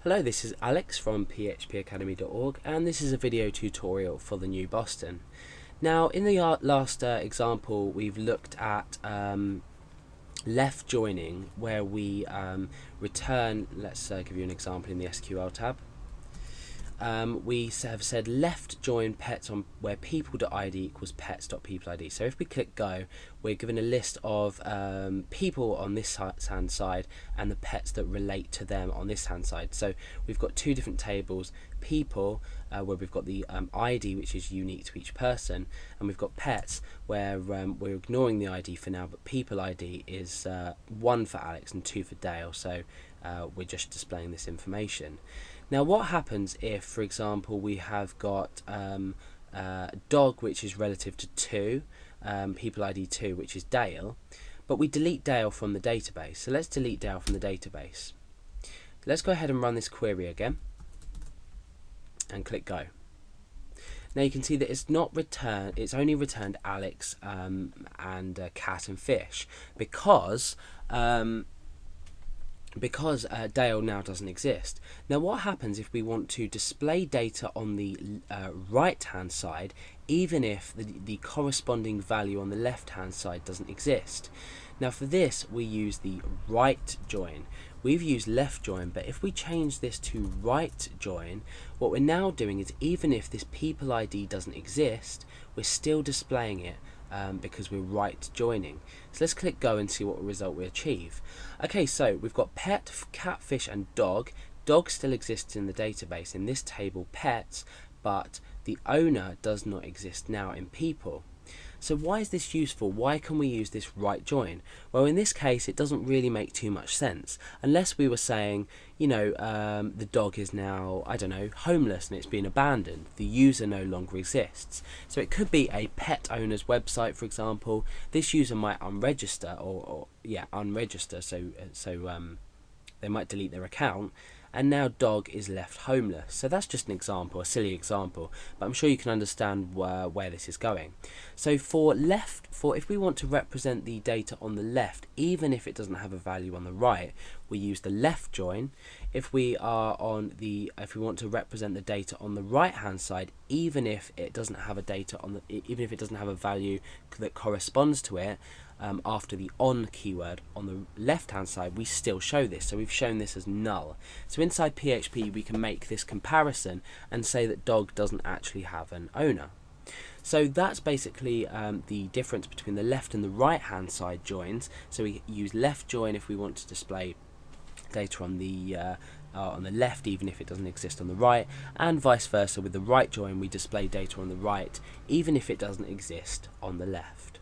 Hello, this is Alex from phpacademy.org, and this is a video tutorial for the new Boston. Now, in the last example, we've looked at left joining, where we return, let's give you an example in the SQL tab. We have said left join pets on where people.id equals pets.peopleid. So if we click go, we're given a list of people on this hand side and the pets that relate to them on this hand side. So we've got two different tables: people, where we've got the ID, which is unique to each person, and we've got pets, where we're ignoring the ID for now, but people ID is 1 for Alex and 2 for Dale. So we're just displaying this information. Now, what happens if, for example, we have got dog, which is relative to 2, people ID 2, which is Dale, but we delete Dale from the database. So let's delete Dale from the database. Let's go ahead and run this query again and click go. Now you can see that it's not returned, it's only returned Alex and cat and fish, because Dale now doesn't exist. Now, what happens if we want to display data on the right hand side, even if the corresponding value on the left hand side doesn't exist? Now, for this we use the right join. We've used left join, but if we change this to right join, what we're now doing is, even if this people ID doesn't exist, we're still displaying it because we're right joining. So let's click go and see what result we achieve. Okay, so we've got pet, cat, fish and dog. Dog still exists in the database in this table pets, but the owner does not exist now in people. So why is this useful? Why can we use this right join? Well, in this case it doesn't really make too much sense, unless we were saying, you know, the dog is now, I don't know, homeless and it's been abandoned. The user no longer exists. So it could be a pet owner's website, for example. This user might unregister, unregister, so they might delete their account, and now dog is left homeless. So that's just an example, a silly example, but I'm sure you can understand where this is going. So if we want to represent the data on the left, even if it doesn't have a value on the right, we use the left join. If we want to represent the data on the right hand side, even if it doesn't have a value that corresponds to it, after the on keyword on the left hand side, we still show this. So we've shown this as null. So inside PHP we can make this comparison and say that dog doesn't actually have an owner. So that's basically the difference between the left and the right hand side joins. So we use left join if we want to display data on the left, even if it doesn't exist on the right, and vice versa. With the right join we display data on the right, even if it doesn't exist on the left.